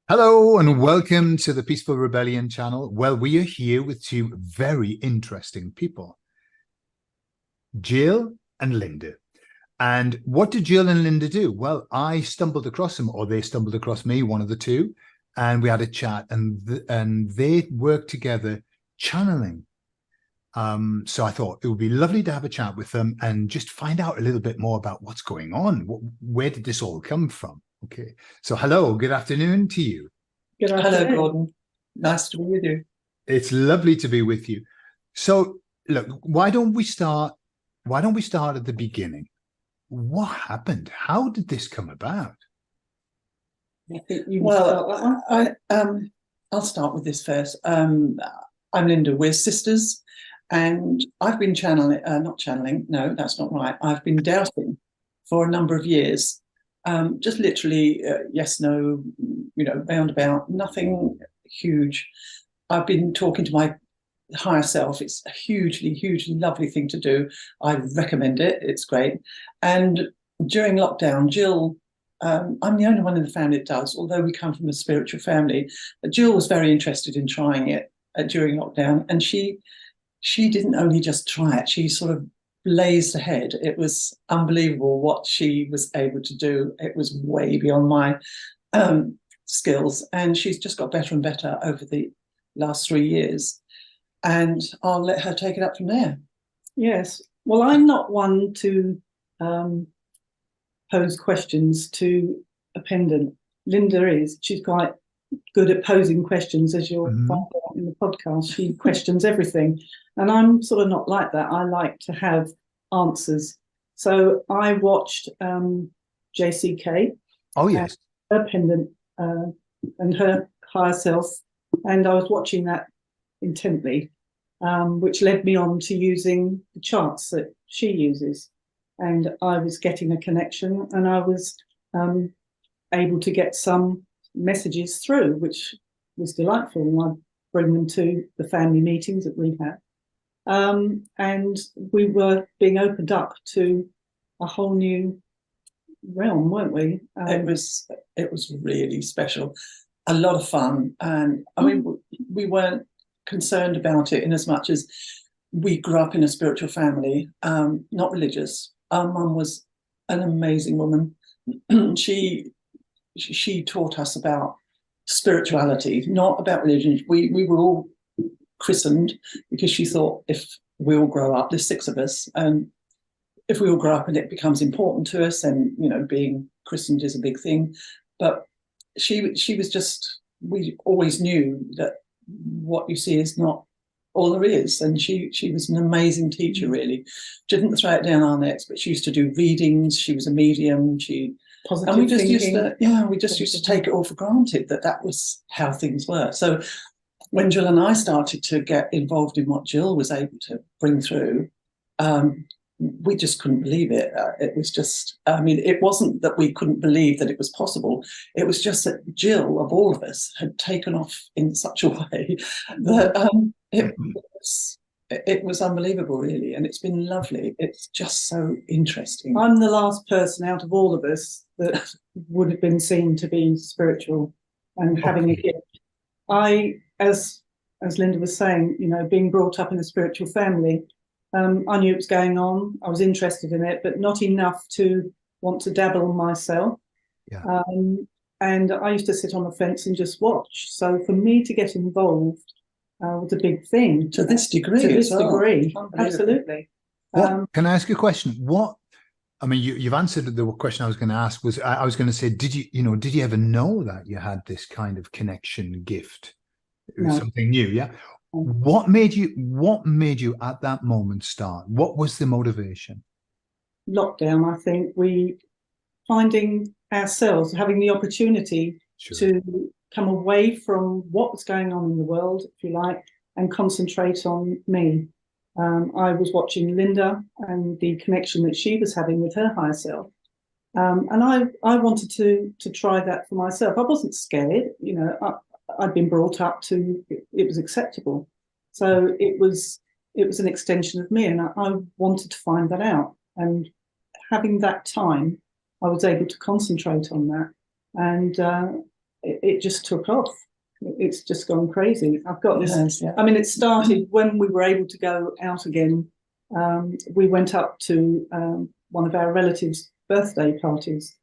Hello and welcome to the Peaceful Rebellion channel. Well, we are here with two very interesting people, Jill and Linda. And what did Jill and Linda do? Well, I stumbled across them, or they stumbled across me, one of the two, and we had a chat, and they worked together channeling. So I thought it would be lovely to have a chat with them and just find out a little bit more about what's going on. Where did this all come from? Okay, so hello, good afternoon to you. Good afternoon. Hello, Gordon. Nice to be with you. It's lovely to be with you. So, look, why don't we start at the beginning? What happened? How did this come about? I'll start with this first. I'm Linda. We're sisters, and I've been not channeling. No, that's not right. I've been dowsing for a number of years. Just literally yes, no, roundabout, nothing huge. I've been talking to my higher self. It's a hugely, hugely lovely thing to do. I recommend it. It's great. And during lockdown, Jill, I'm the only one in the family that does, although we come from a spiritual family. But Jill was very interested in trying it during lockdown. And she didn't only just try it, she sort of blazed ahead. It was unbelievable what she was able to do. It was way beyond my skills, and she's just got better and better over the last 3 years, and I'll let her take it up from there. Yes, well, I'm not one to pose questions to a pendant. Linda is. She's quite good at posing questions, as you'll find out in the podcast. She questions everything, and I'm sort of not like that. I like to have answers. So I watched JCK. Oh yes, her pendant and her higher self, and I was watching that intently, which led me on to using the charts that she uses, and I was getting a connection, and I was able to get some messages through, which was delightful. And I bring them to the family meetings that we have, and we were being opened up to a whole new realm, weren't we? It was really special, a lot of fun, and I mean, we weren't concerned about it in as much as we grew up in a spiritual family, not religious. Our mum was an amazing woman. She taught us about spirituality, not about religion. We were all christened because she thought if we all grow up, there's 6 of us, and if we all grow up and it becomes important to us, and being christened is a big thing. But she was just, we always knew that what you see is not all there is, and she was an amazing teacher. Really, she didn't throw it down our necks, but she used to do readings. She was a medium. Positive and we just thinking. used to take it all for granted that was how things were. So when Jill and I started to get involved in what Jill was able to bring through, we just couldn't believe it. It was just, it wasn't that we couldn't believe that it was possible. It was just that Jill, of all of us, had taken off in such a way that it was unbelievable, really. And it's been lovely. It's just so interesting. I'm the last person out of all of us that would have been seen to be spiritual and having a gift. I, as Linda was saying, being brought up in a spiritual family, I knew it was going on. I was interested in it, but not enough to want to dabble myself. Yeah. And I used to sit on the fence and just watch. So for me to get involved was a big thing. To this degree. Absolutely. Can I ask you a question? You've answered the question I was going to ask. I was going to say, did you ever know that you had this kind of connection gift? It was something new, yeah? What made you at that moment start? What was the motivation? Lockdown, I think. We finding ourselves, having the opportunity to come away from what was going on in the world, if you like, and concentrate on me. I was watching Linda and the connection that she was having with her higher self. And I wanted to try that for myself. I wasn't scared, I'd been brought up to it was acceptable, so it was an extension of me, and I wanted to find that out. And having that time, I was able to concentrate on that, and it just took off. It's just gone crazy. I've got this. Yes, yeah. I mean, it started when we were able to go out again. We went up to one of our relatives' birthday parties,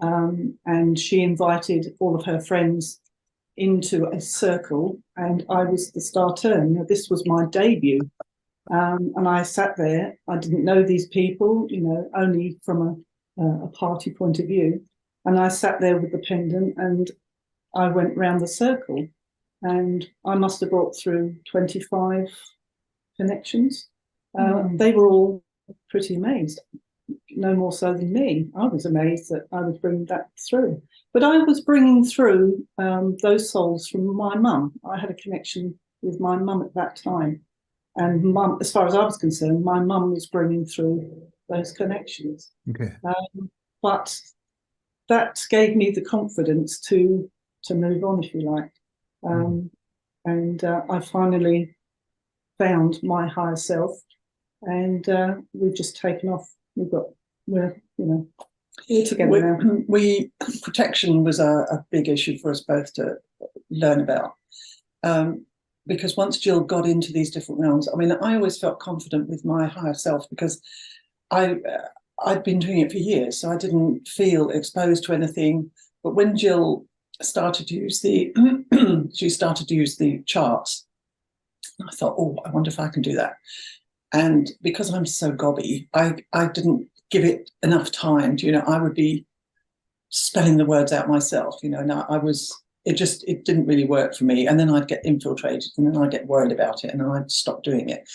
and she invited all of her friends into a circle, and I was the starter. You know, this was my debut, and I sat there. I didn't know these people, you know, only from a party point of view, and I sat there with the pendant, and I went round the circle, and I must have brought through 25 connections. They were all pretty amazed, no more so than me. I was amazed that I was bringing that through. But I was bringing through those souls from my mum. I had a connection with my mum at that time. And mum, as far as I was concerned, my mum was bringing through those connections. Okay. But that gave me the confidence to move on, if you like. And I finally found my higher self, and we've just taken off. We're together now. Protection was a big issue for us both to learn about, because once Jill got into these different realms, I mean, I always felt confident with my higher self because I'd been doing it for years, so I didn't feel exposed to anything. But when Jill started to use the charts, I thought, oh, I wonder if I can do that. And because I'm so gobby, I didn't give it enough time to, I would be spelling the words out myself, and it didn't really work for me. And then I'd get infiltrated, and then I'd get worried about it, and then I'd stop doing it.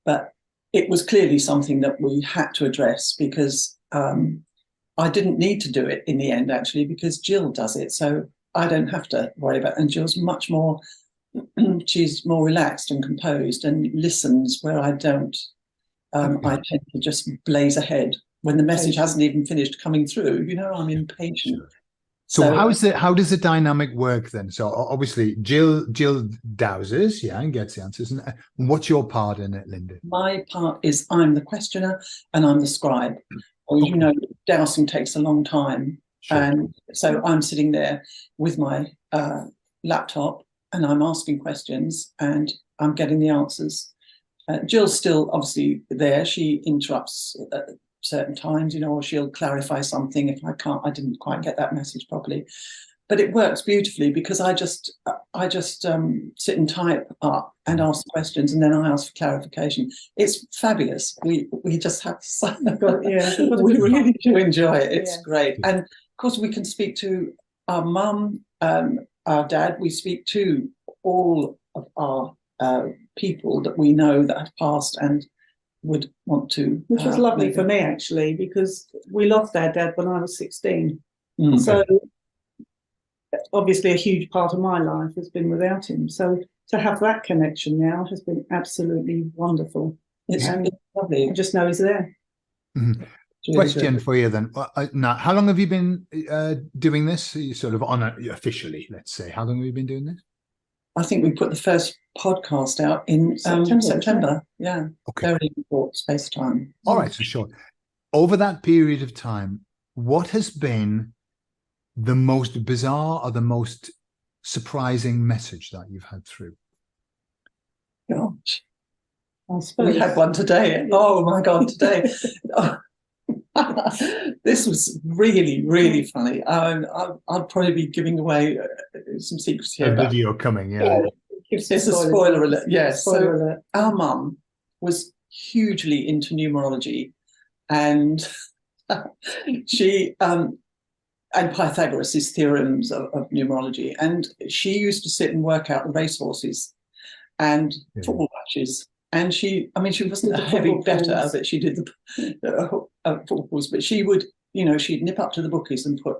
But it was clearly something that we had to address, because I didn't need to do it in the end, actually, because Jill does it. So I don't have to worry about it. And Jill's much more, she's more relaxed and composed and listens where I don't. I tend to just blaze ahead when the message hasn't even finished coming through. I'm impatient. Sure. So how does the dynamic work then? So obviously Jill dowses, and gets the answers. And what's your part in it, Linda? My part is I'm the questioner and I'm the scribe. Or dowsing takes a long time. Sure. And so I'm sitting there with my laptop, and I'm asking questions, and I'm getting the answers. Jill's still obviously there. She interrupts at certain times, or she'll clarify something if I didn't quite get that message properly. But it works beautifully because I just sit and type up and ask questions, and then I ask for clarification. It's fabulous. We just have fun. We really do enjoy it. It's great. And of course, we can speak to our mum, our dad. We speak to all of our people that we know that have passed and would want to. Which was lovely for me, actually, because we lost our dad when I was 16. So obviously a huge part of my life has been without him. So to have that connection now has been absolutely wonderful. It's lovely. I just know he's there. Mm-hmm. Question for you then. Now, how long have you been doing this? Sort of officially, let's say. How long have you been doing this? I think we put the first podcast out in September. Yeah. Okay. Very short space of time. All right, so short. Over that period of time, what has been the most bizarre or the most surprising message that you've had through? Gosh. I suppose we had one today. Oh my God, today. This was really, really funny. I'll probably be giving away some secrets here. A video coming, It's a spoiler alert. Yes. Alert. Our mum was hugely into numerology, and she and Pythagoras' theorems of numerology, and she used to sit and work out the racehorses and football matches. And she wasn't a heavy bettor, but she did the footballs. But she would, she'd nip up to the bookies and put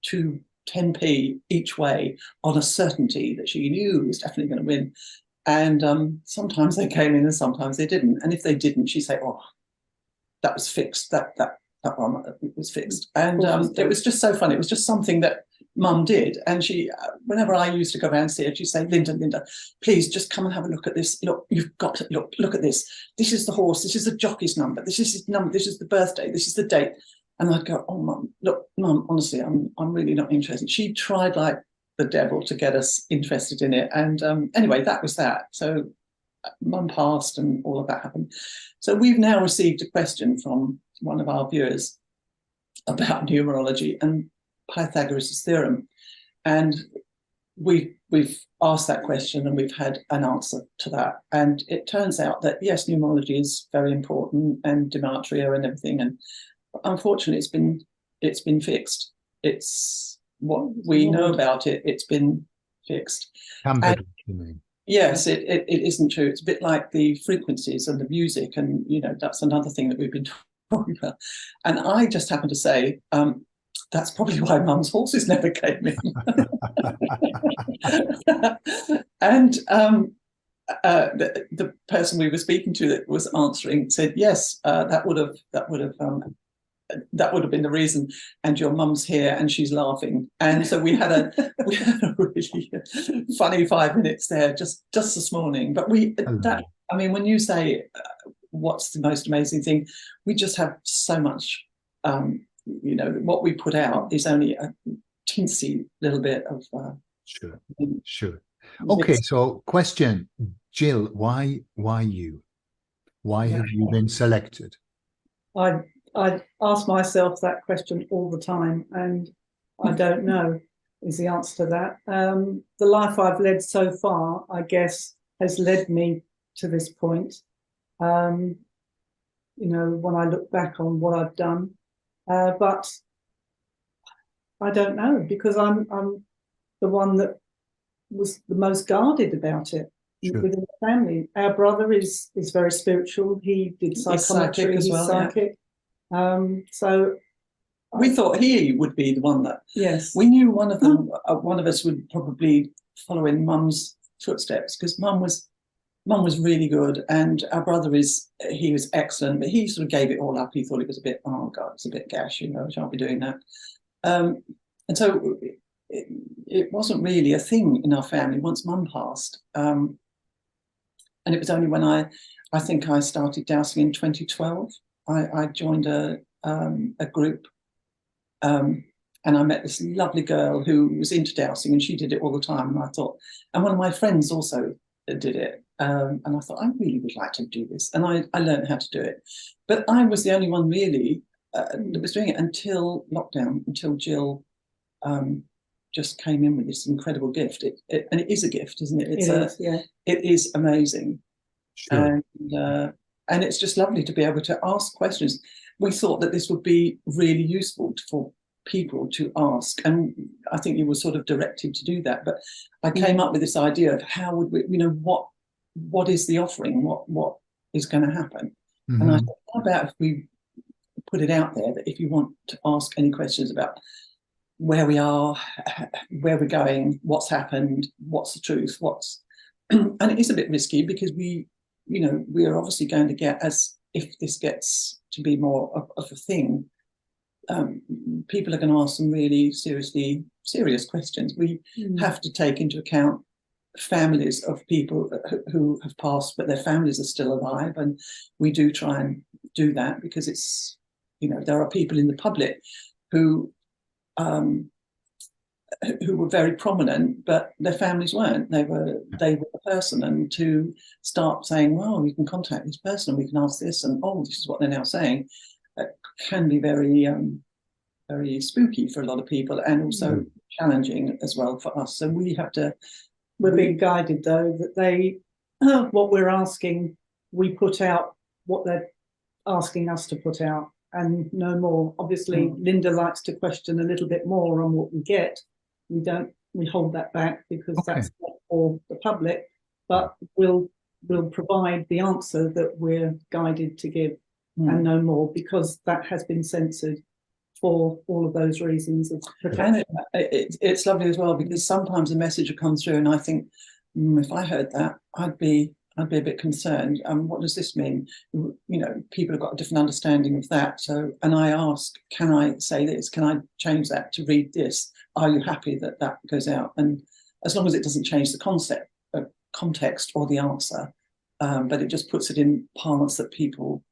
10p each way on a certainty that she knew was definitely going to win. And sometimes they came in and sometimes they didn't. And if they didn't, she'd say, "Oh, that was fixed. That one was fixed." And it was just so fun. It was just something that Mum did. And she, whenever I used to go around and see her, she'd say, Linda, please just come and have a look at this. Look, you've got to look at this. This is the horse. This is the jockey's number. This is his number. This is the birthday. This is the date. And I'd go, "Oh, Mum, look, Mum, honestly, I'm really not interested." She tried like the devil to get us interested in it. And anyway, that was that. So Mum passed and all of that happened. So we've now received a question from one of our viewers about numerology and Pythagoras' theorem. And we've asked that question and we've had an answer to that. And it turns out that, yes, numerology is very important and gematria and everything. And unfortunately, it's been fixed. It's what we know about it. It's been fixed. Tampered, you mean? Yes, it isn't true. It's a bit like the frequencies and the music, and that's another thing that we've been talking about. And I just happen to say that's probably why Mum's horses never came in. And the person we were speaking to that was answering said, yes, that would have been the reason. And your mum's here and she's laughing. And so we had a really funny 5 minutes there just this morning. But when you say what's the most amazing thing, we just have so much. What we put out is only a teensy little bit of. Sure. Okay, so question, Jill, why you? Why have you been selected? I ask myself that question all the time, and I don't know is the answer to that. The life I've led so far, I guess, has led me to this point. When I look back on what I've done, but I don't know, because I'm the one that was the most guarded about it. Sure. Within the family. Our brother is very spiritual. He did psychometry, he's psychic. So we thought he would be the one that. Yes, we knew one of them. One of us would probably follow in Mum's footsteps, because Mum was really good, and our brother was excellent, but he sort of gave it all up. He thought it was a bit, oh God, it's a bit gash, I shan't be doing that. And so it wasn't really a thing in our family once Mum passed. And it was only when I think I started dowsing in 2012. I joined a group, and I met this lovely girl who was into dowsing, and she did it all the time. And I thought, and one of my friends also did it, and I thought, I really would like to do this, and I learned how to do it. But I was the only one really that was doing it until lockdown, until Jill just came in with this incredible gift. And it is a gift, isn't it? It is amazing. Sure. And it's just lovely to be able to ask questions. We thought that this would be really useful for people to ask, and I think you were sort of directed to do that. But I came up with this idea of how would we, what is the offering? What is going to happen? Mm-hmm. And I thought, how about if we put it out there that if you want to ask any questions about where we are, where we're going, what's happened, what's the truth, and it is a bit risky, because we are obviously going to get, as if this gets to be more of a thing, people are going to ask some really serious questions. We have to take into account families of people who have passed, but their families are still alive, and we do try and do that, because it's, there are people in the public who were very prominent, but their families weren't. They were the person, and to start saying, well, you can contact this person and we can ask this, and this is what they're now saying, can be very very spooky for a lot of people, and also challenging as well for us. So we're being guided, though, that what we're asking, we put out what they're asking us to put out, and no more. Obviously, Linda likes to question a little bit more on what we get. We hold that back, because that's not for the public, but we'll provide the answer that we're guided to give, and no more, because that has been censored for all of those reasons of protection. And it's lovely as well, because sometimes a message will come through and I think, if I heard that, I'd be a bit concerned. What does this mean? People have got a different understanding of that. So, and I ask, can I say this? Can I change that to read this? Are you happy that that goes out? And as long as it doesn't change the context or the answer, but it just puts it in parlance that people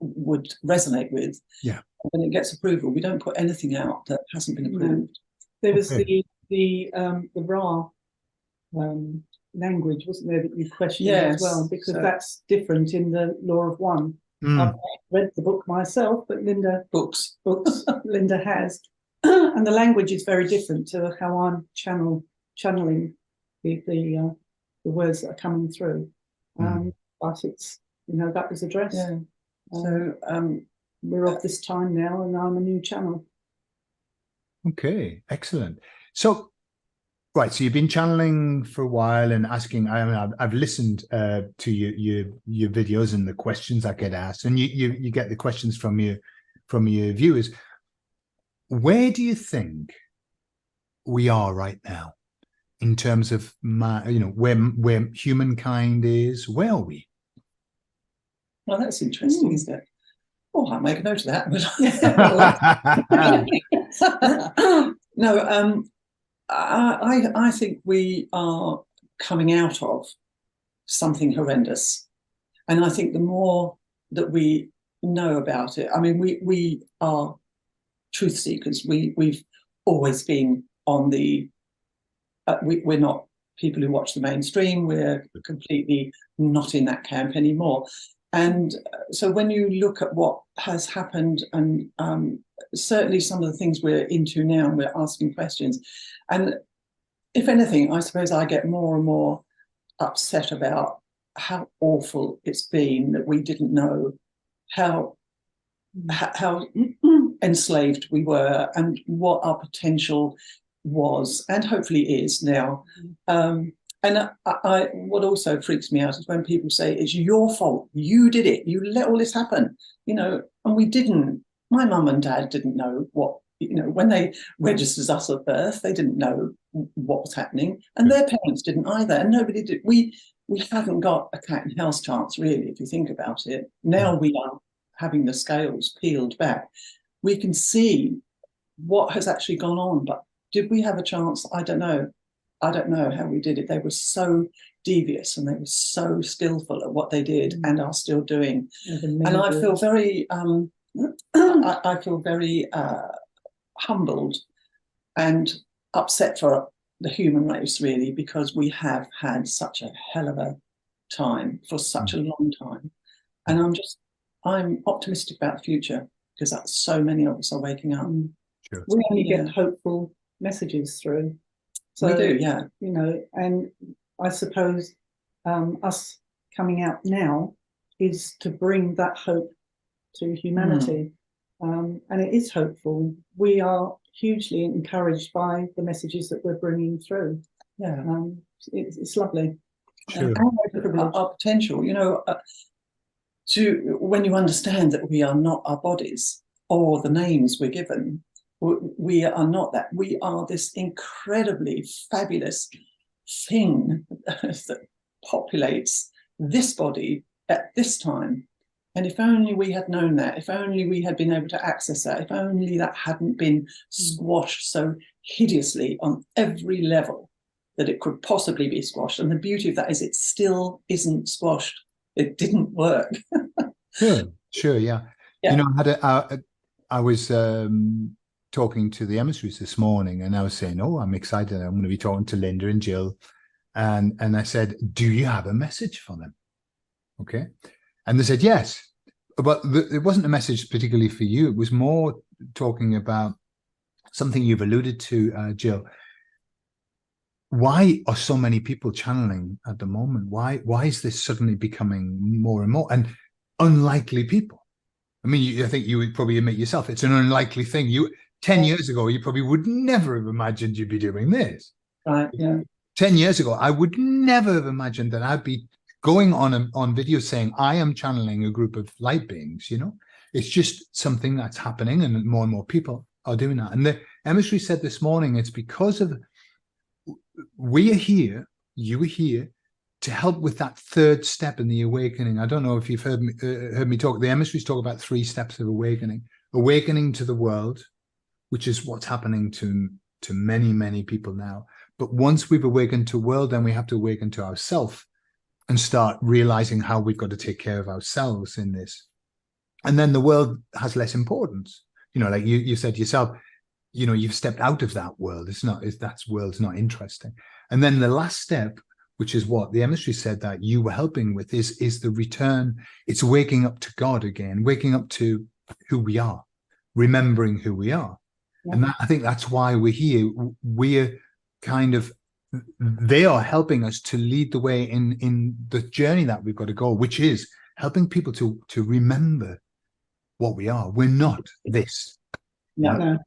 would resonate with. Yeah. And it gets approval. We don't put anything out that hasn't been approved. There was the the Ra language, wasn't there, that you questioned Yes, as well, because so- that's different in the Law of One. I've read the book myself, but books Linda has, and the language is very different to how I'm channeling the words that are coming through. But it's, that was addressed. Yeah. So we're of this time now, and I'm a new channel. Okay, excellent. So, right, so you've been channeling for a while and asking. I mean, I've listened to your videos and the questions that get asked, and you get the questions from your viewers. Where do you think we are right now in terms of where humankind is? Where are we? Well, that's interesting, isn't it? Oh, I'll make a note of that. No, I think we are coming out of something horrendous, and I think the more that we know about it, I mean, we are truth seekers. We've always been on the. We're not people who watch the mainstream. We're completely not in that camp anymore. And so when you look at what has happened, and certainly some of the things we're into now, and we're asking questions, and if anything, I suppose I get more and more upset about how awful it's been that we didn't know how enslaved we were and what our potential was, and hopefully is now. And what also freaks me out is when people say it's your fault, you did it, you let all this happen, and we didn't. My mum and dad didn't know what, when they registered us at birth, they didn't know what was happening, and their parents didn't either, and nobody did. We haven't got a cat and house chance, really, if you think about it. Now we are having the scales peeled back. We can see what has actually gone on, but did we have a chance? I don't know. I don't know how we did it. They were so devious and they were so skillful at what they did and are still doing. And I feel very, I feel very humbled and upset for the human race, really, because we have had such a hell of a time for such a long time. And I'm optimistic about the future because so many of us are waking up. Sure. We only get hopeful messages through. So, we do, yeah. And I suppose us coming out now is to bring that hope to humanity. And it is hopeful. We are hugely encouraged by the messages that we're bringing through. Yeah, it's lovely. Sure. Our potential, to when you understand that we are not our bodies or the names we're given. We are not that. We are this incredibly fabulous thing that populates this body at this time. And if only we had known that, if only we had been able to access that, if only that hadn't been squashed so hideously on every level that it could possibly be squashed. And the beauty of that is it still isn't squashed. It didn't work. Sure, yeah. I was talking to the emissaries this morning, and I was saying, I'm excited. I'm going to be talking to Linda and Jill. And I said, do you have a message for them? Okay. And they said, yes. But it wasn't a message particularly for you. It was more talking about something you've alluded to, Jill. Why are so many people channeling at the moment? Why is this suddenly becoming more and more? And unlikely people. I mean, I think you would probably admit yourself, it's an unlikely thing. 10 years ago, you probably would never have imagined you'd be doing this. Right, yeah. 10 years ago, I would never have imagined that I'd be going on video saying, I am channeling a group of light beings, It's just something that's happening, and more people are doing that. And the emissary said this morning, it's because of, we are here, you are here, to help with that third step in the awakening. I don't know if you've heard me talk. The emissaries talk about 3 steps of awakening. Awakening to the world, which is what's happening to many, many people now. But once we've awakened to the world, then we have to awaken to ourselves and start realizing how we've got to take care of ourselves in this. And then the world has less importance. Like you said yourself, you've stepped out of that world. That world's not interesting. And then the last step, which is what the emissary said that you were helping with, is the return. It's waking up to God again, waking up to who we are, remembering who we are. Yeah. And I think that's why we're here. We're kind of, they are helping us to lead the way in the journey that we've got to go, which is helping people to remember what we are. We're not this. No.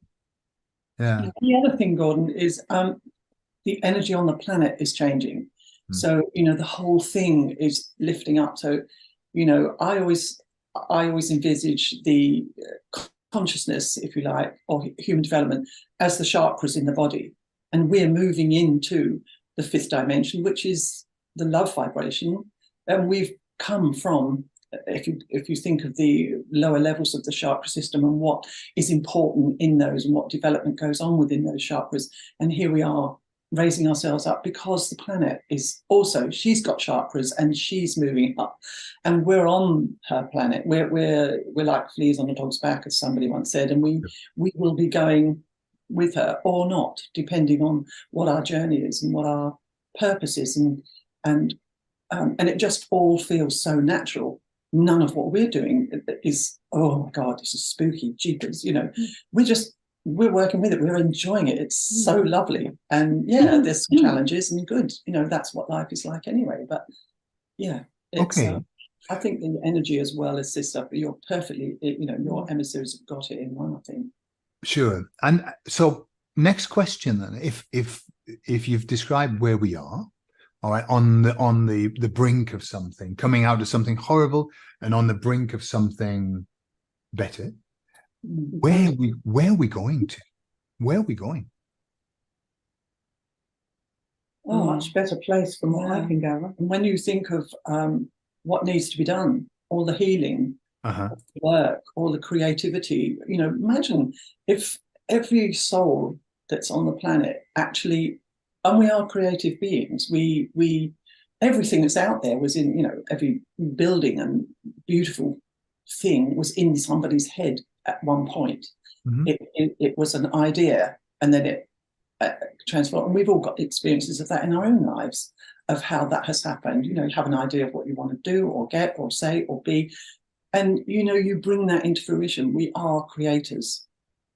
Yeah. The other thing, Gordon, is the energy on the planet is changing. So, the whole thing is lifting up. So, I always envisage the consciousness, if you like, or human development as the chakras in the body. And we're moving into the fifth dimension, which is the love vibration. And we've come from, if you think of the lower levels of the chakra system and what is important in those and what development goes on within those chakras. And here we are raising ourselves up because the planet is also, she's got chakras and she's moving up. And we're on her planet. We're like fleas on a dog's back, as somebody once said, and we will be going with her or not, depending on what our journey is and what our purpose is, and it just all feels so natural. None of what we're doing is, oh my God, this is spooky, jeepers. We're working with it. We're enjoying it. It's so lovely, and there's some challenges and good. That's what life is like anyway. But it's, I think the energy as well as this stuff. You're perfectly, your emissaries have got it in one, I think. Sure. And so next question then, if you've described where we are, all right, on the brink of something, coming out of something horrible and on the brink of something better, where are we going to? Where are we going? Oh, much better place from what I can gather. And when you think of what needs to be done, all the healing, work, all the creativity, imagine if every soul that's on the planet actually, and we are creative beings, we everything that's out there was in, every building and beautiful thing was in somebody's head at one point. It was an idea, and then it transformed. And we've all got experiences of that in our own lives, of how that has happened. You have an idea of what you want to do or get or say or be. And, you bring that into fruition. We are creators.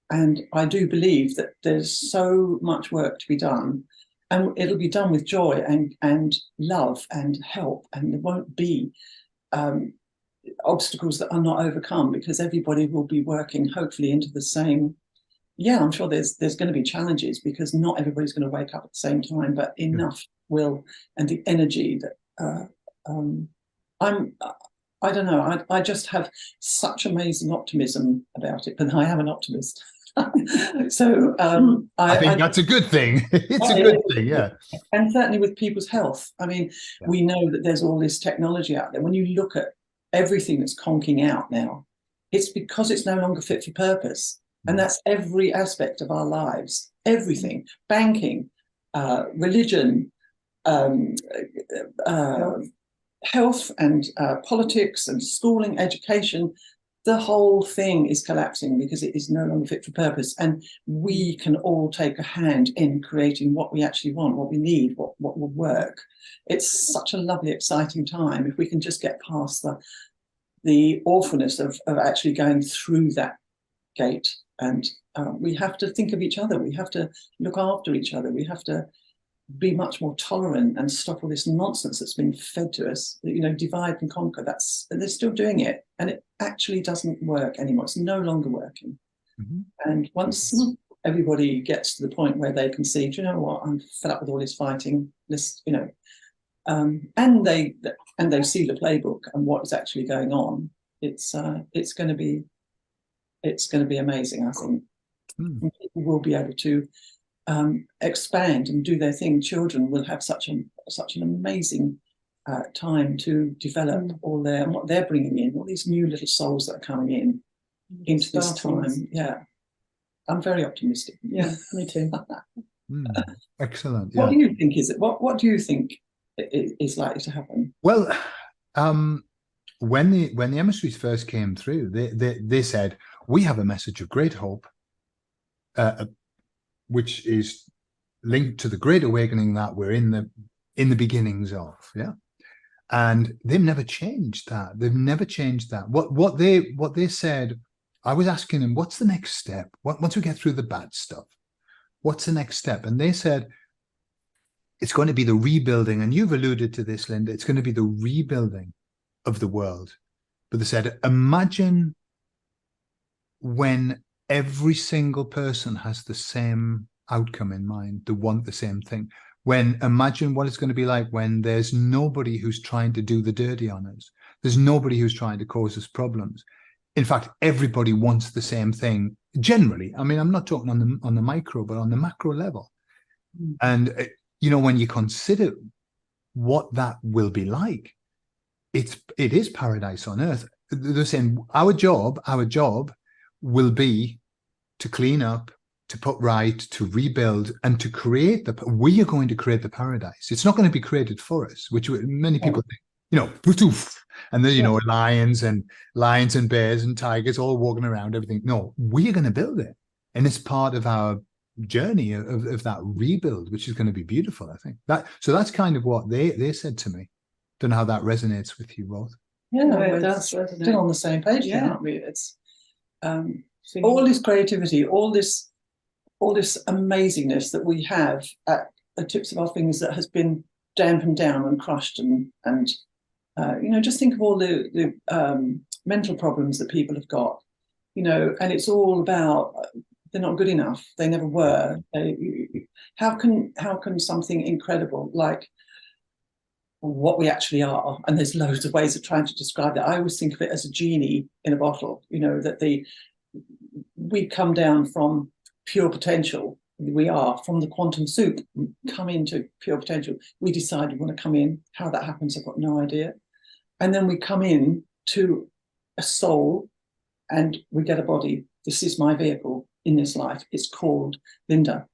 And I do believe that there's so much work to be done. And it'll be done with joy and love and help. And there won't be obstacles that are not overcome, because everybody will be working, hopefully, into the same. Yeah, I'm sure there's going to be challenges, because not everybody's going to wake up at the same time, but enough will, and the energy that I don't know. I just have such amazing optimism about it, but I am an optimist. So I think that's a good thing. It's a good thing, yeah. And certainly with people's health. I mean, we know that there's all this technology out there. When you look at everything that's conking out now, it's because it's no longer fit for purpose. And that's every aspect of our lives, everything, banking, religion, health and politics and schooling, education. The whole thing is collapsing because it is no longer fit for purpose. And we can all take a hand in creating what we actually want, what we need, what will work. It's such a lovely, exciting time if we can just get past the awfulness of actually going through that gate. And we have to think of each other. We have to look after each other. We have to be much more tolerant and stop all this nonsense that's been fed to us. Divide and conquer. They're still doing it, and it actually doesn't work anymore. It's no longer working. And once everybody gets to the point where they can see, do you know what? I'm fed up with all this fighting. And they see the playbook and what is actually going on. It's going to be amazing, I think. And people will be able to expand and do their thing. Children will have such an amazing time to develop and what they're bringing in, all these new little souls that are coming in into this time. Yeah, I'm very optimistic. Yeah, me too. Excellent. What do you think is it? What do you think is likely to happen? Well, when the emissaries first came through, they said, we have a message of great hope, which is linked to the Great Awakening that we're in the beginnings of. Yeah. And they've never changed that. They've never changed that. What they said, I was asking them, what's the next step? Once we get through the bad stuff, what's the next step? And they said, it's going to be the rebuilding. And you've alluded to this, Linda. It's going to be the rebuilding of the world. But they said, imagine when every single person has the same outcome in mind, they want the same thing. Imagine what it's going to be like when there's nobody who's trying to do the dirty on us. There's nobody who's trying to cause us problems. In fact, everybody wants the same thing generally. I mean, I'm not talking on the micro, but on the macro level. And, when you consider what that will be like, it is paradise on earth. They're saying our job will be to clean up, to put right, to rebuild, and to create we are going to create the paradise. It's not going to be created for us, which many people think, poof, and then, lions and bears and tigers all walking around, everything. No, we are going to build it. And it's part of our journey of that rebuild, which is going to be beautiful, I think. So that's kind of what they said to me. Don't know how that resonates with you both. Yeah, it does still resonate. on the same page, Yeah. aren't we? It's all this creativity, all this amazingness that we have at the tips of our fingers that has been dampened down and crushed, and just think of all the mental problems that people have got, and it's all about they're not good enough, they never were. How can something incredible like what we actually are, and there's loads of ways of trying to describe that. I always think of it as a genie in a bottle, that we come down from pure potential. We are from the quantum soup, come into pure potential. We decide we want to come in. How that happens, I've got no idea. And then we come in to a soul and we get a body. This is my vehicle in this life. It's called Linda.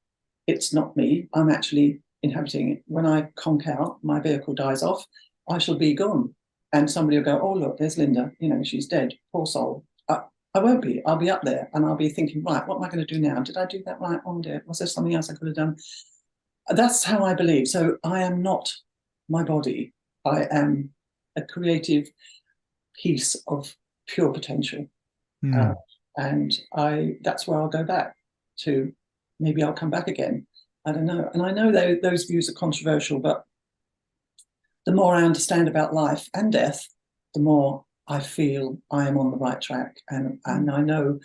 It's not me. I'm actually inhabiting it. When I conk out, my vehicle dies off, I shall be gone. And somebody will go, oh, look, there's Linda. She's dead. Poor soul. I won't be. I'll be up there and I'll be thinking, right, what am I going to do now? Did I do that right? Oh, dear. Was there something else I could have done? That's how I believe. So I am not my body. I am a creative piece of pure potential. And that's where I'll go back to. Maybe I'll come back again. I don't know. And I know those views are controversial, but the more I understand about life and death, the more I feel I am on the right track. And I know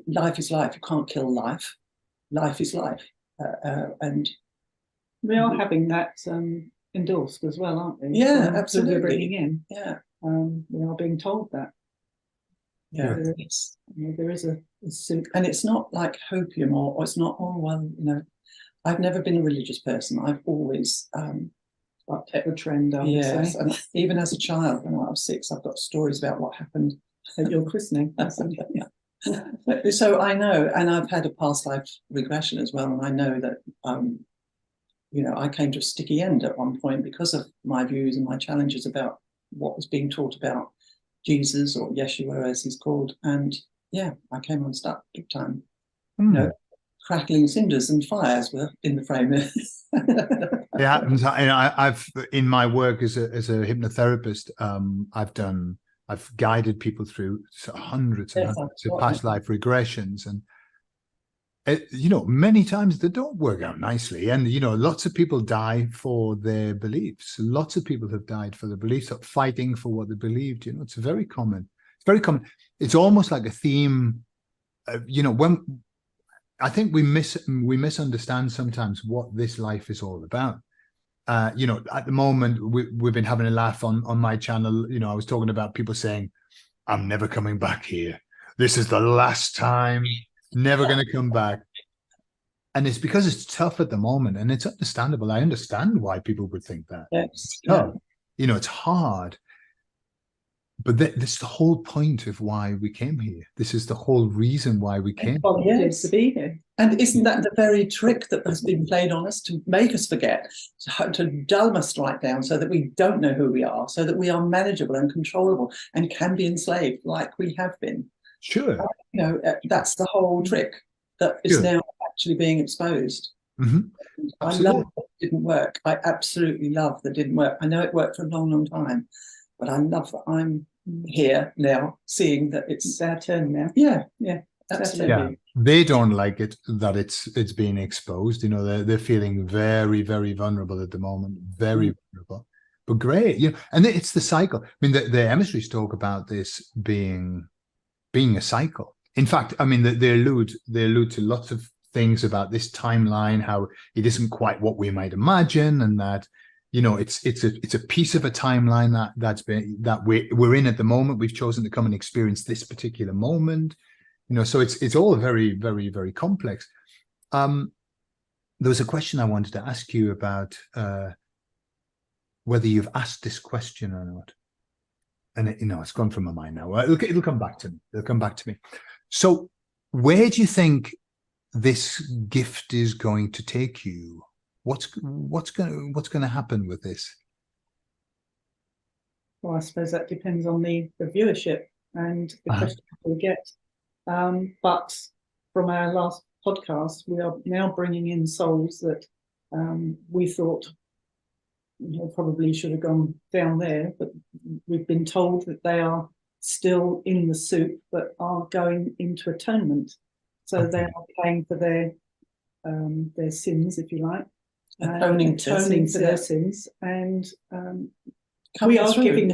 life is life. You can't kill life. Life is life. And we are having that endorsed as well, aren't we? Yeah, absolutely. We're bringing in. Yeah. We are being told that. Yeah. There is a soup. And it's not like hopium or it's not, I've never been a religious person. I've always kept the trend, I would say. And even as a child, when I was 6, I've got stories about what happened at your christening. So I know, and I've had a past life regression as well, and I know that I came to a sticky end at one point because of my views and my challenges about what was being taught about Jesus, or Yeshua as he's called, and I came unstuck big time. Crackling cinders and fires were in the frame. Yeah, I've in my work as a hypnotherapist, I've guided people through hundreds and hundreds of past life regressions, and many times they don't work out nicely, and lots of people die for their beliefs. Lots of people have died for their beliefs, fighting for what they believed. It's very common. It's very common. It's almost like a theme. When I think we misunderstand sometimes what this life is all about. At the moment, we've been having a laugh on my channel. I was talking about people saying, I'm never coming back here. This is the last time, never going to come back. And it's because it's tough at the moment, and it's understandable. I understand why people would think that. Yes. It's tough. It's hard. But this is the whole point of why we came here. This is the whole reason why we came. Yes, to be here. And isn't that the very trick that has been played on us to make us forget, to dull us right down so that we don't know who we are, so that we are manageable and controllable and can be enslaved like we have been? Sure. That's the whole trick. that is now actually being exposed. Mm-hmm. I love that it didn't work. I absolutely love that it didn't work. I know it worked for a long, long time, but I love that I'm here now, seeing that it's our turn now. Yeah, absolutely. Yeah, they don't like it that it's being exposed. You know, they're feeling very, very vulnerable at the moment, very vulnerable. But great, you know, and it's the cycle. I mean, the emissaries talk about this being a cycle. In fact, I mean, they allude to lots of things about this timeline, how it isn't quite what we might imagine, and that, you know, it's a piece of a timeline that we're in at the moment. We've chosen to come and experience this particular moment. You know, so it's all very, very, very complex. There was a question I wanted to ask you about whether you've asked this question or not. And it's gone from my mind now. It'll come back to me. It'll come back to me. So where do you think this gift is going to take you? What's going to happen with this? Well, I suppose that depends on the viewership and the questions we get. But from our last podcast, we are now bringing in souls that we thought probably should have gone down there, but we've been told that they are still in the soup, but are going into atonement. So they are paying for their sins, if you like, atoning for their sins, and we are giving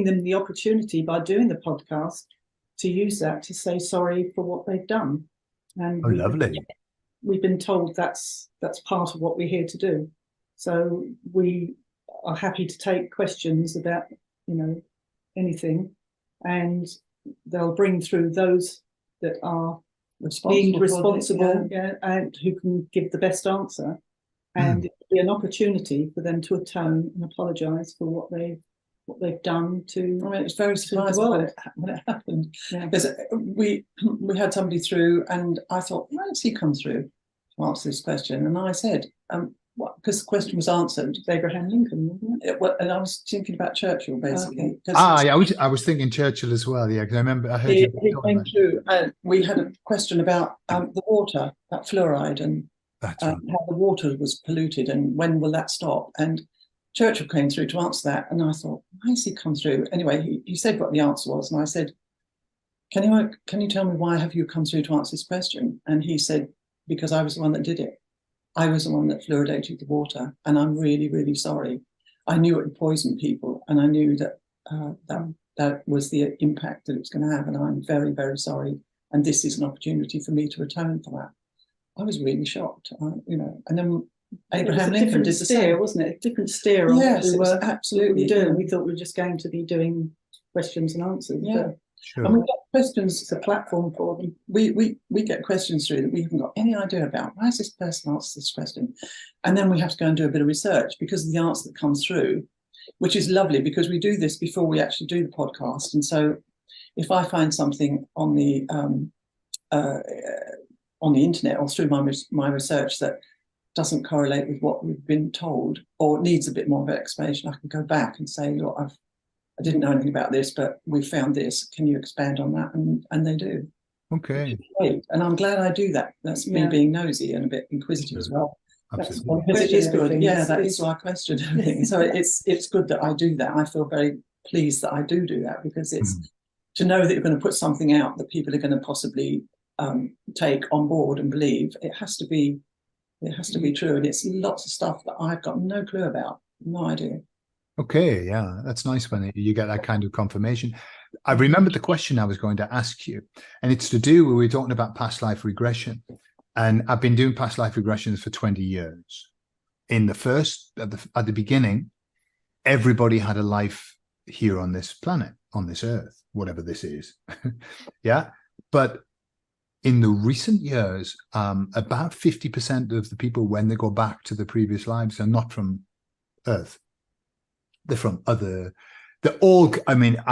them the opportunity by doing the podcast to use that to say sorry for what they've done. And we've been told that's part of what we're here to do. So we are happy to take questions about, anything, and they'll bring through those that are being responsible, and who can give the best answer. And it'll be an opportunity for them to atone and apologise for what they've done to. I mean, it's very surprising when it happened, because we had somebody through, and I thought, why does he come through to answer this question? And I said, because the question was answered, Abraham Lincoln, wasn't it? And I was thinking about Churchill, basically. I was thinking Churchill as well, because I remember I heard he came through, and we had a question about the water, about fluoride, and how the water was polluted, and when will that stop? And Churchill came through to answer that, and I thought, why has he come through? Anyway, he said what the answer was, and I said, can you tell me why have you come through to answer this question? And he said, because I was the one that did it. I was the one that fluoridated the water, and I'm really, really sorry. I knew it would poison people, and I knew that that was the impact that it was going to have, and I'm very, very sorry. And this is an opportunity for me to atone for that. I was really shocked, and then Abraham Lincoln did the same, wasn't it? A different steer. Yes, it was absolutely. We thought we were just going to be doing questions and answers. Yeah. Sure. And we get questions. It's a platform for them. We get questions through that we haven't got any idea about. Why has this person asked this question? And then we have to go and do a bit of research because of the answer that comes through, which is lovely because we do this before we actually do the podcast. And so, if I find something on the internet or through my research that doesn't correlate with what we've been told or needs a bit more of an explanation, I can go back and say, look, I didn't know anything about this, but we found this. Can you expand on that? And they do. Okay. Great. And I'm glad I do that. That's me being nosy and a bit inquisitive as well. Absolutely. Because it is good. Yeah, that is why I question everything. So it's good that I do that. I feel very pleased that I do that because it's to know that you're going to put something out that people are going to possibly take on board and believe. It has to be true. And it's lots of stuff that I've got no clue about. No idea. Okay, yeah, that's nice when you get that kind of confirmation. I remembered the question I was going to ask you, and it's to do with, we were talking about past life regression, and I've been doing past life regressions for 20 years. In at the beginning, everybody had a life here on this planet, on this earth, whatever this is. Yeah, but in the recent years, about 50% of the people, when they go back to the previous lives, are not from Earth. They're from I've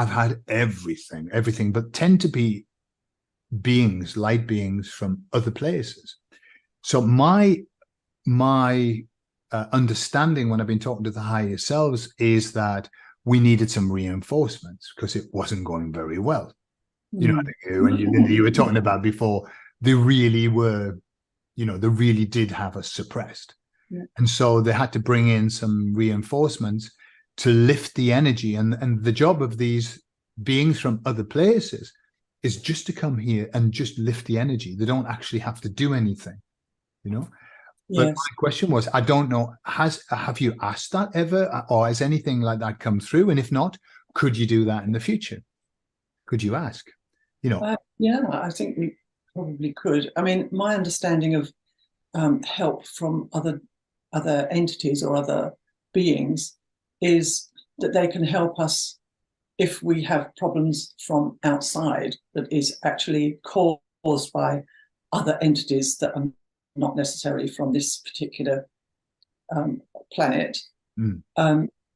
had everything, but tend to be beings, light beings from other places. So my understanding when I've been talking to the higher selves is that we needed some reinforcements because it wasn't going very well. You know, when you were talking about before, they really were, they really did have us suppressed. Yeah. And so they had to bring in some reinforcements to lift the energy. And the job of these beings from other places is just to come here and just lift the energy. They don't actually have to do anything, But Yes. my question was, I don't know, have you asked that ever, or has anything like that come through? And if not, could you do that in the future? Could you ask? Yeah, I think we probably could. I mean, my understanding of help from other entities or other beings is that they can help us if we have problems from outside that is actually caused by other entities that are not necessarily from this particular planet.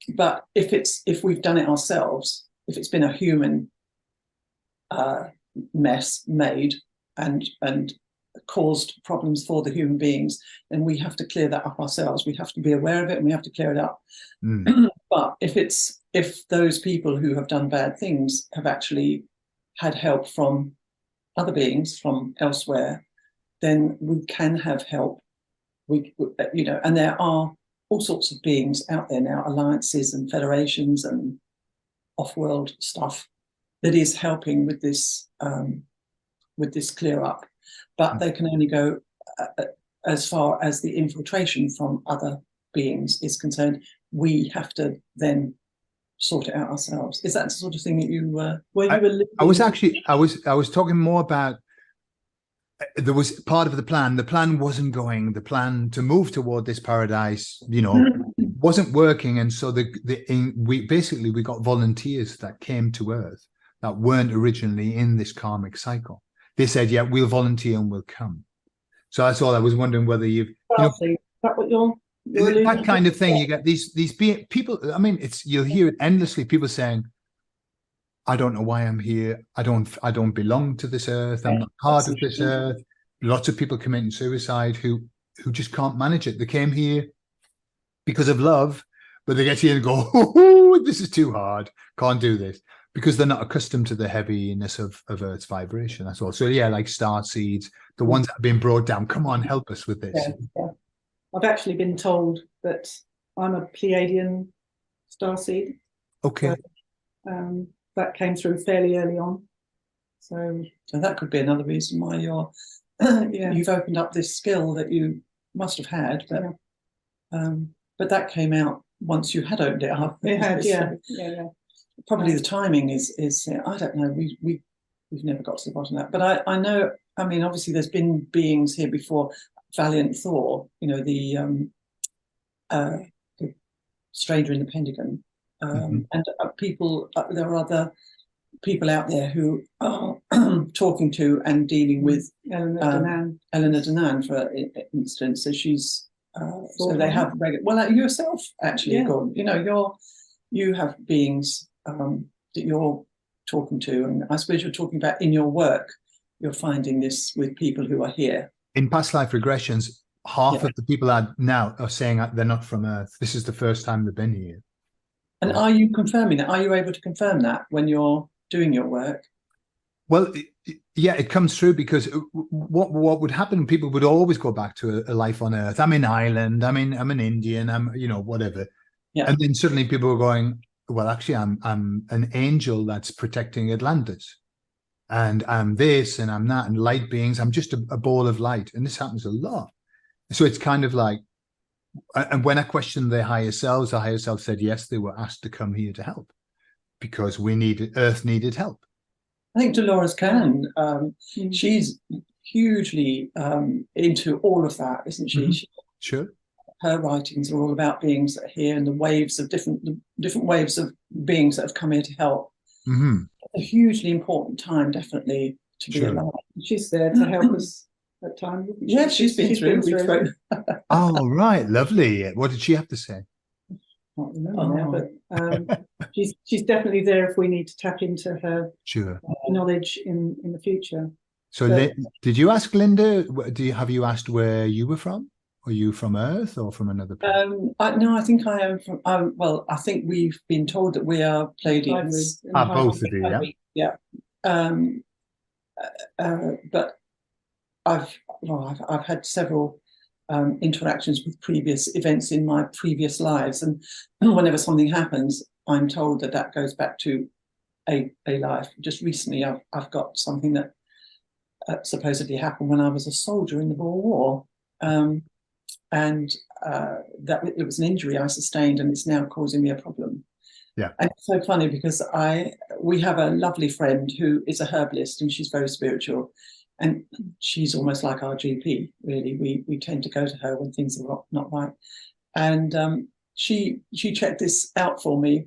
But if we've done it ourselves, if it's been a human mess made and caused problems for the human beings, then we have to clear that up ourselves. We have to be aware of it and we have to clear it up. But if those people who have done bad things have actually had help from other beings from elsewhere, then we can have help. And there are all sorts of beings out there now, alliances and federations and off-world stuff that is helping with this clear up. But they can only go as far as the infiltration from other beings is concerned. We have to then sort it out ourselves. Is that the sort of thing that you were living? I was talking more about, there was part of the plan. The plan wasn't going. The plan to move toward this paradise, wasn't working. And so we got volunteers that came to Earth that weren't originally in this karmic cycle. They said, yeah, we'll volunteer and we'll come. So that's all. I was wondering whether is that what you're that kind of thing. You get these people. I mean, you'll hear it endlessly. People saying, I don't know why I'm here. I don't belong to this earth. I'm not part of this earth. Lots of people committing suicide who just can't manage it. They came here because of love, but they get here and go, oh, this is too hard. Can't do this, because they're not accustomed to the heaviness of Earth's vibration. That's all. So yeah, like star seeds, the ones that have been brought down. Come on, help us with this. Yeah. I've actually been told that I'm a Pleiadian starseed. Okay. So, that came through fairly early on. So that could be another reason why you've opened up this skill that you must have had, but that came out once you had opened it up. It had, yeah. Probably the timing is I don't know. We've never got to the bottom of that, but I know. I mean, obviously, there's been beings here before. Valiant Thor, the stranger in the Pentagon. And people, there are other people out there who are talking to and dealing with Eleanor Danan, for instance. So she's so they have yourself actually, Gordon. You have beings that you're talking to, and I suppose you're talking about in your work. You're finding this with people who are here. In past life regressions, half of the people now are saying that they're not from Earth. This is the first time they've been here. And are you confirming that? Are you able to confirm that when you're doing your work? Well, yeah, it comes through, because what would happen? People would always go back to a life on Earth. I'm in Ireland. I'm an Indian. I'm whatever. Yeah. And then suddenly people are going, well, actually, I'm an angel that's protecting Atlantis, and I'm this and I'm that, and light beings. I'm just a ball of light, and this happens a lot. So it's kind of like. And when I questioned their higher selves, the higher self said, yes, they were asked to come here to help because Earth needed help. I think Dolores Cannon, she's hugely into all of that, isn't she? Mm-hmm. Sure. Her writings are all about beings that are here and the waves of different waves of beings that have come here to help. Mm-hmm. A hugely important time, definitely, to be alive. She's there to help us. At time, yeah, she's been through. Oh, right, lovely. What did she have to say? I don't remember now, but she's definitely there if we need to tap into her knowledge in the future. So, did you ask Linda? Have you asked where you were from? Are you from Earth or from another planet? No, I think I am from. Well, I think we've been told that we are Pleiadians. Both of you, yeah. Yeah. But I've had several interactions with previous events in my previous lives, and whenever something happens, I'm told that that goes back to a life. Just recently, I've got something that supposedly happened when I was a soldier in the Boer War, and that it was an injury I sustained, and it's now causing me a problem. Yeah. And it's so funny because we have a lovely friend who is a herbalist, and she's very spiritual, and she's almost like our GP, really. We tend to go to her when things are not right. And she checked this out for me.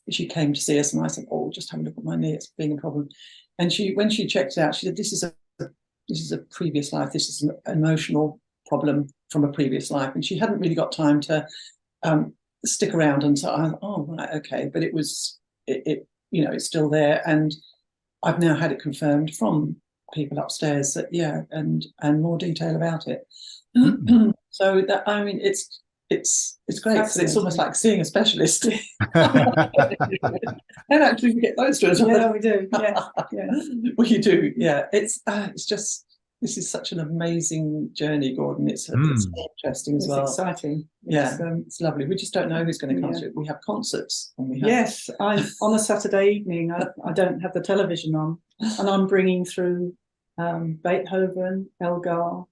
She came to see us, and I said, "Oh, just have a look at my knee, it's being a problem." And when she checked it out, she said, "This is a previous life. This is an emotional problem from a previous life." And she hadn't really got time to stick around, and so I, oh right, okay. But it's still there, and I've now had it confirmed from people upstairs that and more detail about it. So that, I mean, it's great, because it's almost like seeing a specialist. And actually we get those to us. Yeah, we do. Yeah, yeah. Well, you do. Yeah, it's just, this is such an amazing journey, Gordon. It's so interesting as well. It's exciting. Yeah, it's lovely. We just don't know who's going to come through. We have concerts. And we have... Yes, on a Saturday evening, I don't have the television on, and I'm bringing through Beethoven, Elgar,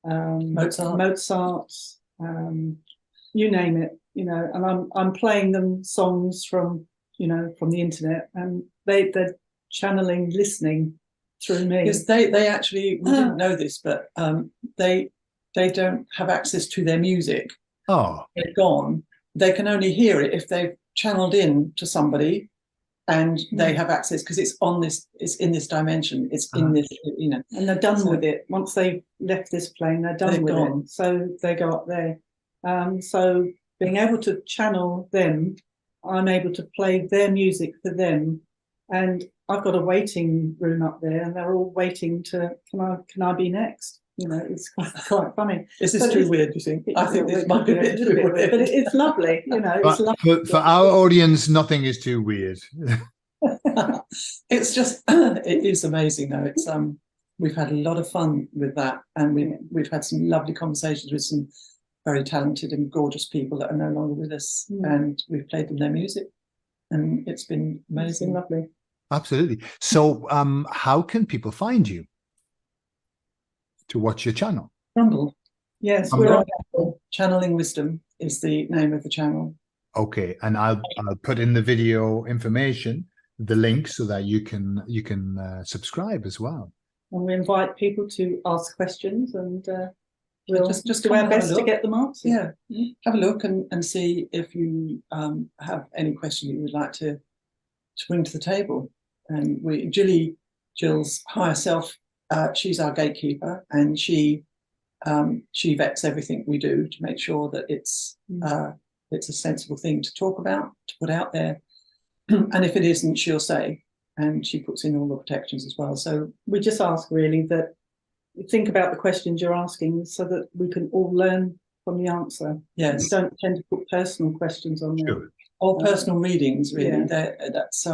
Mozart, you name it, and I'm playing them songs from the internet, and they're channeling, listening through me. Because they actually, we didn't know this, but they don't have access to their music. Oh, they're gone. They can only hear it if they've channeled in to somebody, and they have access, because it's in this dimension. It's in this, and they're done with it. Once they've left this plane, they're done with it. So they go up there. So being able to channel them, I'm able to play their music for them, and I've got a waiting room up there, and they're all waiting to, can I be next? It's quite funny. Is this too weird, do you think? I think this might be a bit too weird. But it's lovely, it's lovely. For our audience, nothing is too weird. It's just, it is amazing though. It's we've had a lot of fun with that, and we've had some lovely conversations with some very talented and gorgeous people that are no longer with us, and we've played them their music, and it's been amazing. It's been lovely. Absolutely. So how can people find you to watch your channel? Rumble. Yes, we're on Rumble. Channeling Wisdom is the name of the channel. Okay, and I'll put in the video information, the link, so that you can subscribe as well. And we invite people to ask questions, and we'll just do our best to get them answered. Yeah, have a look and see if you have any question you would like to bring to the table. And Jill's higher self, she's our gatekeeper, and she vets everything we do to make sure that it's a sensible thing to talk about, to put out there. And if it isn't, she'll say, and she puts in all the protections as well. So we just ask really that you think about the questions you're asking, so that we can all learn from the answer. Yes. We don't tend to put personal questions on there. Sure. Or personal readings, really. Yeah. That's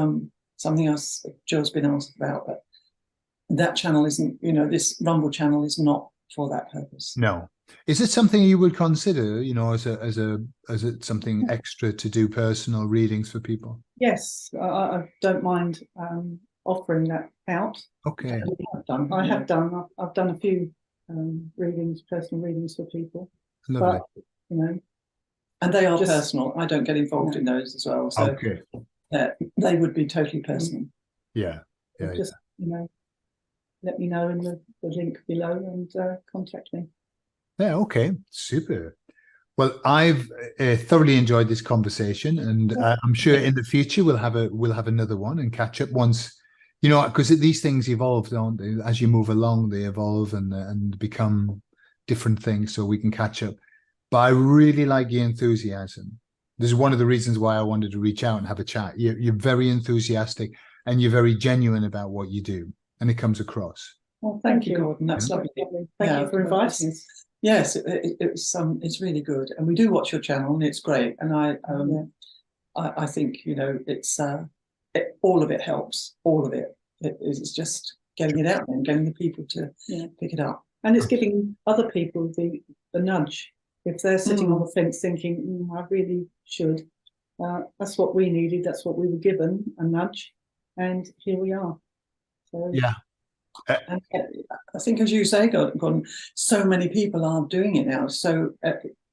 something else Jill's been asked about, but that channel isn't, this Rumble channel is not for that purpose. No. Is it something you would consider, as something extra to do personal readings for people? Yes, I don't mind offering that out. Okay. I have done. I've done a few readings, personal readings for people. Lovely. But, and they are personal. I don't get involved in those as well. So okay. They would be totally personal. Yeah. Just let me know in the link below, and contact me. Yeah, okay, super. Well, I've thoroughly enjoyed this conversation, and I'm sure in the future we'll have another one and catch up once, because these things evolve, don't they? As you move along, they evolve and become different things, so we can catch up. But I really like your enthusiasm. This is one of the reasons why I wanted to reach out and have a chat. You're very enthusiastic, and you're very genuine about what you do, and it comes across. Well, thank you, Gordon. That's lovely. Thank you for inviting us. Yes, it's really good, and we do watch your channel, and it's great. And I think it's all of it helps. All of it. It's just getting it out there and getting the people to pick it up. And it's giving other people the nudge. If they're sitting on the fence thinking, I really should, that's what we needed, that's what we were given, a nudge, and here we are. So, yeah. And I think, as you say, Gordon, so many people are doing it now. So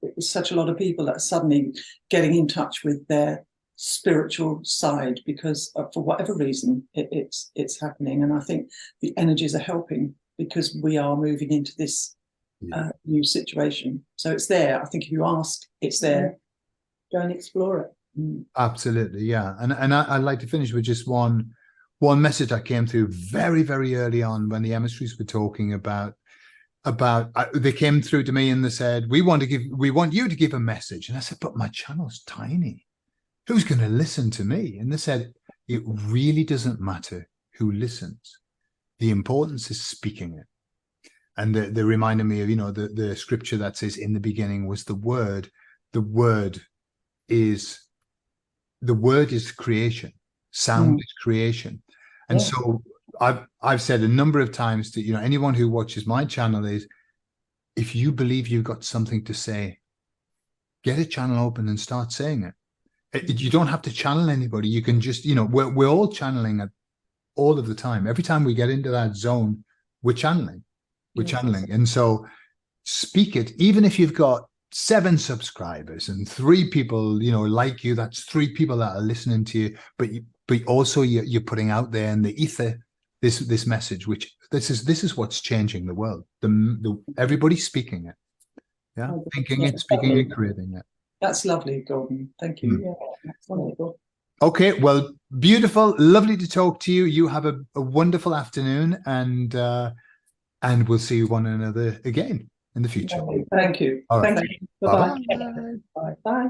it's such a lot of people that are suddenly getting in touch with their spiritual side because for whatever reason it's happening. And I think the energies are helping because we are moving into this new situation. So it's there. I think if you ask, it's there. Go and explore it. Absolutely, yeah. And I'd like to finish with just one message that came through very, very early on when the emissaries were talking about they came through to me and they said, we want you to give a message. And I said, but my channel's tiny. Who's going to listen to me? And they said, it really doesn't matter who listens. The importance is speaking it. And they reminded me of, the scripture that says in the beginning was the word. The word is creation. Sound is creation. And so I've said a number of times to anyone who watches my channel is, if you believe you've got something to say, get a channel open and start saying it. You don't have to channel anybody. You can just, we're all channeling at all of the time. Every time we get into that zone, we're channeling. And so speak it, even if you've got 7 subscribers and 3 people, like you, that's 3 people that are listening to you, but also you're putting out there in the ether this message, which this is what's changing the world. Everybody's speaking it. Yeah. Thinking it, speaking it, creating it. That's lovely, Gordon. Thank you. Yeah, that's wonderful. Okay, well, beautiful, lovely to talk to you. You have a wonderful afternoon, and we'll see one another again in the future. Thank you. All right. Thank you. Bye-bye. Bye-bye. Bye.